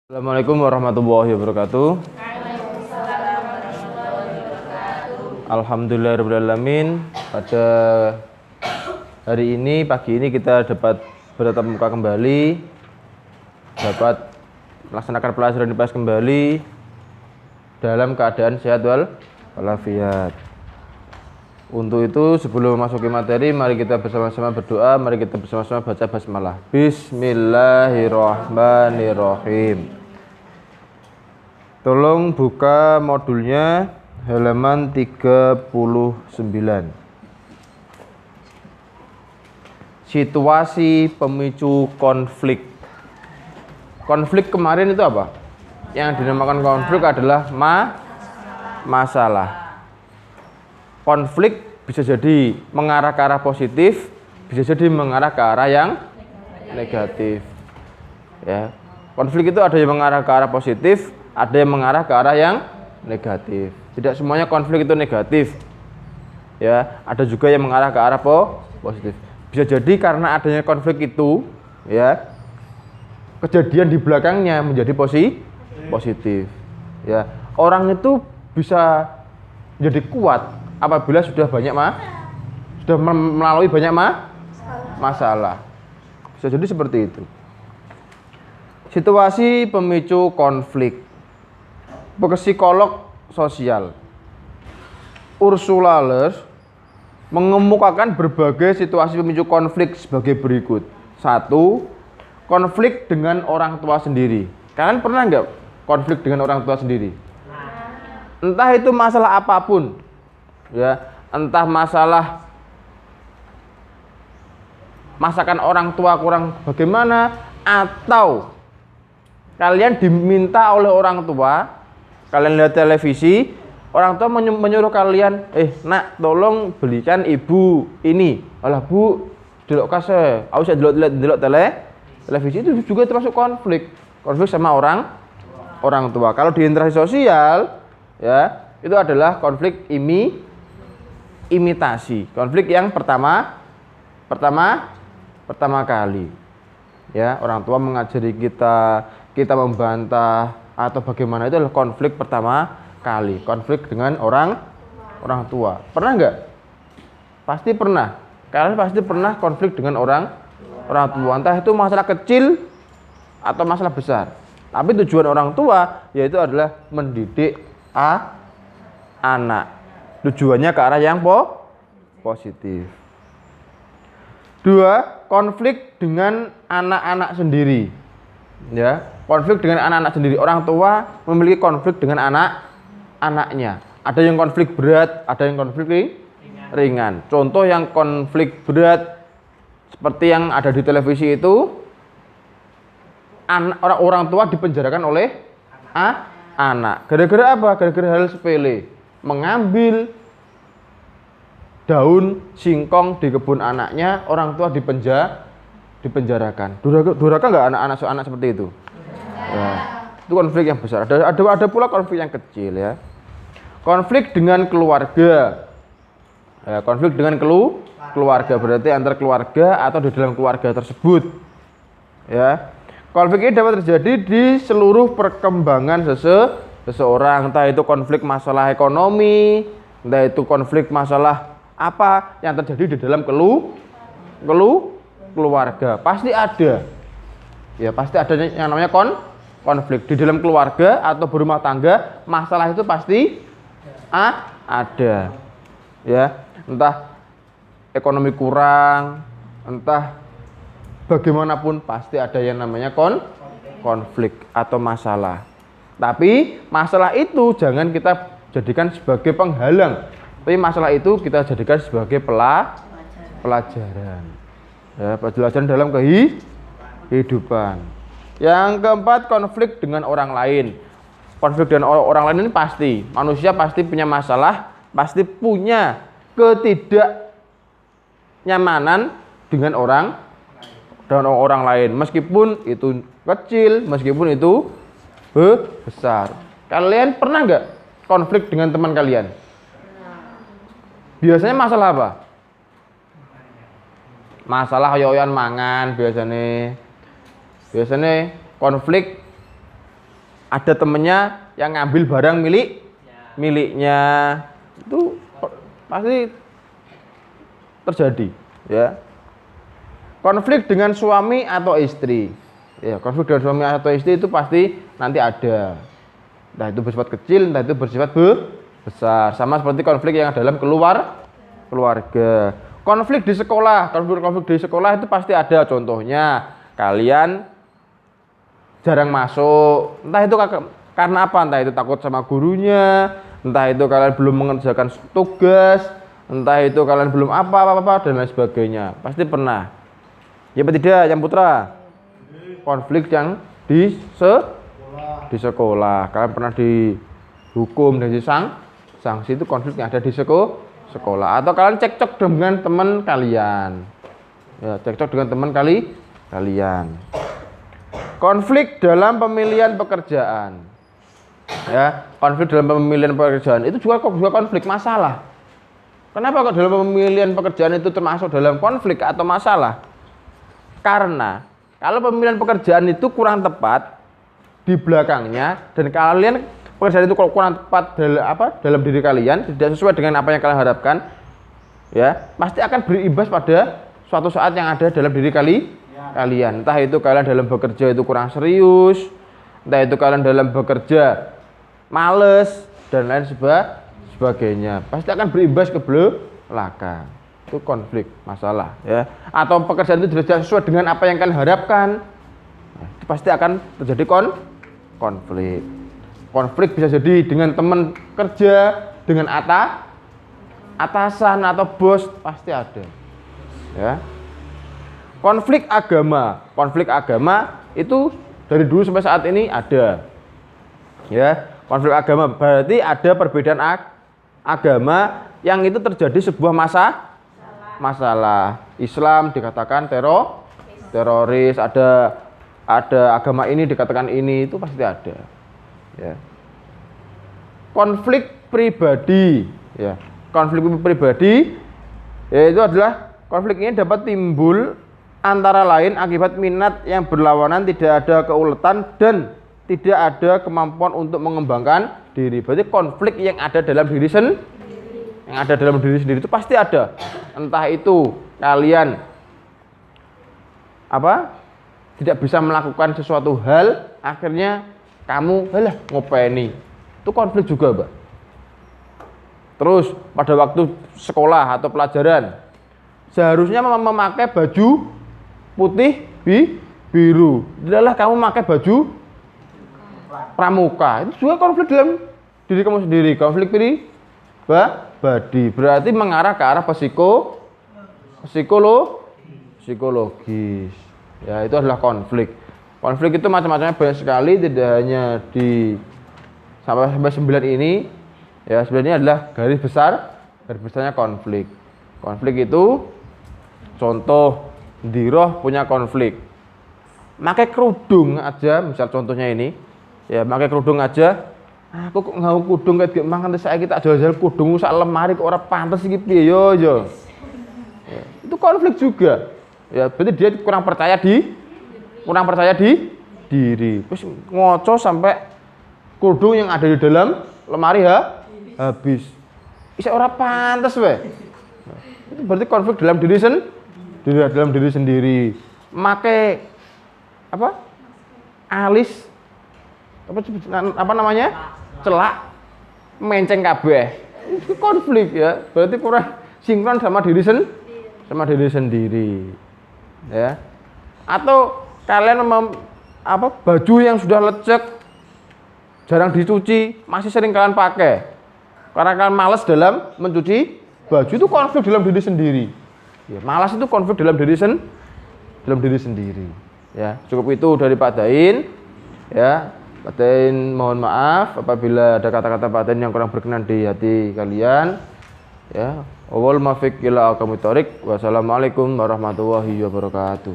Assalamualaikum warahmatullahi wabarakatuh. Alhamdulillahirrahmanirrahim. Pada hari ini, pagi ini kita dapat bertatap muka kembali, dapat melaksanakan pelajaran IPS kembali dalam keadaan sehat walafiat. Untuk itu, sebelum memasuki materi, mari kita bersama-sama berdoa, mari kita bersama-sama baca basmalah. Bismillahirrahmanirrahim. Tolong buka modulnya halaman 39. Situasi pemicu konflik. Konflik kemarin itu apa? Yang dinamakan konflik adalah masalah. Konflik bisa jadi mengarah ke arah positif, bisa jadi mengarah ke arah yang negatif. Ya. Konflik itu ada yang mengarah ke arah positif, ada yang mengarah ke arah yang negatif. Tidak semuanya konflik itu negatif. Ya, ada juga yang mengarah ke arah positif. Bisa jadi karena adanya konflik itu, ya, kejadian di belakangnya menjadi positif. Ya, orang itu bisa menjadi kuat apabila sudah banyak melalui banyak masalah. Bisa jadi seperti itu. Situasi pemicu konflik. Psikolog sosial Ursula Le mengemukakan berbagai situasi pemicu konflik sebagai berikut. 1. Konflik dengan orang tua sendiri. Kalian pernah nggak konflik dengan orang tua sendiri? Entah itu masalah apapun, ya, entah masalah masakan orang tua kurang bagaimana, atau kalian diminta oleh orang tua, kalian lihat televisi, orang tua menyuruh kalian, nak tolong belikan ibu ini. Alah bu, delok kase, aku bisa delok televisi. Itu juga termasuk konflik sama orang tua. Kalau di interaksi sosial, ya, itu adalah konflik imitasi. Konflik yang pertama kali. Ya, orang tua mengajari kita membantah atau bagaimana, itu adalah konflik pertama kali. Konflik dengan orang tua. Pernah nggak? Pasti pernah. Kalian pasti pernah konflik dengan orang tua. Entah itu masalah kecil atau masalah besar. Tapi tujuan orang tua yaitu adalah mendidik anak. Tujuannya ke arah yang positif. 2. Konflik dengan anak-anak sendiri. Ya, konflik dengan anak-anak sendiri. Orang tua memiliki konflik dengan anak-anaknya. Ada yang konflik berat, ada yang konflik ringan. Contoh yang konflik berat seperti yang ada di televisi itu, orang tua dipenjarakan oleh anak. Gara-gara apa? Gara-gara hal sepele. Mengambil daun singkong di kebun anaknya, orang tua dipenjarakan. Durhaka nggak anak seperti itu? Ya, itu konflik yang besar. Ada pula konflik yang kecil, ya. Konflik dengan keluarga. Ya, konflik dengan keluarga berarti antar keluarga atau di dalam keluarga tersebut. Ya. Konflik ini dapat terjadi di seluruh perkembangan seseorang, entah itu konflik masalah ekonomi, entah itu konflik masalah apa yang terjadi di dalam keluarga. Pasti ada. Ya, pasti ada yang namanya konflik di dalam keluarga atau berumah tangga. Masalah itu pasti ada. Ya, entah ekonomi kurang, entah bagaimanapun pasti ada yang namanya konflik atau masalah. Tapi masalah itu jangan kita jadikan sebagai penghalang. Tapi masalah itu kita jadikan sebagai pelajaran. Ya, pelajaran dalam kehidupan. Yang keempat, konflik dengan orang lain. Konflik dengan orang lain ini pasti. Manusia pasti punya masalah, pasti punya ketidaknyamanan dengan orang lain, meskipun itu kecil, meskipun itu besar. Kalian pernah nggak konflik dengan teman kalian? Biasanya masalah apa? Masalah yoyan mangan biasanya konflik ada temennya yang ngambil barang miliknya, itu pasti terjadi, ya. Konflik dengan suami atau istri, ya, konflik dengan suami atau istri itu pasti nanti ada, entah itu bersifat kecil, entah itu bersifat besar, sama seperti konflik yang dalam keluarga. Konflik di sekolah, konflik di sekolah itu pasti ada. Contohnya kalian jarang masuk, entah itu karena apa, entah itu takut sama gurunya, entah itu kalian belum mengerjakan tugas, entah itu kalian belum apa dan lain sebagainya. Pasti pernah. Ya apa tidak, yang putra? Konflik yang di sekolah. Kalian pernah dihukum dan sanksi, itu konflik yang ada di sekolah. Atau kalian cekcok dengan teman kalian. Ya, cekcok dengan teman kalian. Konflik dalam pemilihan pekerjaan. Ya, konflik dalam pemilihan pekerjaan itu juga konflik, masalah. Kenapa kok dalam pemilihan pekerjaan itu termasuk dalam konflik atau masalah? Karena kalau pemilihan pekerjaan itu kurang tepat di belakangnya, dan kalian pekerjaan itu kalau kurang tepat dalam diri kalian, tidak sesuai dengan apa yang kalian harapkan, ya pasti akan berimbas pada suatu saat yang ada dalam diri kalian. Entah itu kalian dalam bekerja itu kurang serius, entah itu kalian dalam bekerja males dan lain sebagainya, pasti akan berimbas ke belakang. Itu konflik, masalah, ya. Atau pekerjaan itu tidak sesuai dengan apa yang kalian harapkan, itu pasti akan terjadi konflik. Konflik bisa jadi dengan teman kerja, dengan atasan atau bos, pasti ada, ya. Konflik agama itu dari dulu sampai saat ini ada, ya. Konflik agama berarti ada perbedaan agama yang itu terjadi sebuah masalah. Islam dikatakan teroris, ada agama ini dikatakan ini, itu pasti ada, ya. Konflik pribadi, ya. Konflik pribadi yaitu adalah konflik ini dapat timbul antara lain akibat minat yang berlawanan, tidak ada keuletan dan tidak ada kemampuan untuk mengembangkan diri. Berarti konflik yang ada dalam diri sendiri itu pasti ada. Entah itu kalian tidak bisa melakukan sesuatu hal, akhirnya kamu ngopeni. Itu konflik juga, Mbak. Terus pada waktu sekolah atau pelajaran seharusnya memakai baju putih biru. Tidaklah kamu memakai baju pramuka. Itu juga konflik dalam diri kamu sendiri. Konflik pribadi berarti mengarah ke arah psikologis. Ya, itu adalah konflik. Konflik itu macam-macamnya banyak sekali, tidak hanya di sampai 9 ini. Ya, sebenarnya adalah garis besarnya konflik. Konflik itu contoh Diroh punya konflik. Pakai kerudung aja, misal contohnya ini. Ya, pakai kerudung aja. Aku kok ngau kudung kayak gimana nanti saya kita jual-jual kudung sak lemari kok ora pantes iki piye yo. Ya, itu konflik juga. Ya, berarti dia kurang percaya diri. Terus ngoco sampai kudung yang ada di dalam lemari habis. Isa ora pantes we. Itu berarti konflik dalam diri sendiri. Make alis celak menceng kabeh. Itu konflik, ya. Berarti kurang sinkron sama diri sendiri. Ya. Atau kalian baju yang sudah lecek, jarang dicuci, masih sering kalian pakai. Karena kalian malas dalam mencuci baju, itu konflik dalam diri sendiri. Ya, malas itu konflik dalam diri sendiri. Ya, cukup itu dari Pak Dain. Ya, Pak Dain mohon maaf apabila ada kata-kata Pak Dain yang kurang berkenan di hati kalian. Ya, wal muwaffiq ila aqwamit thoriq. Wassalamualaikum warahmatullahi wabarakatuh.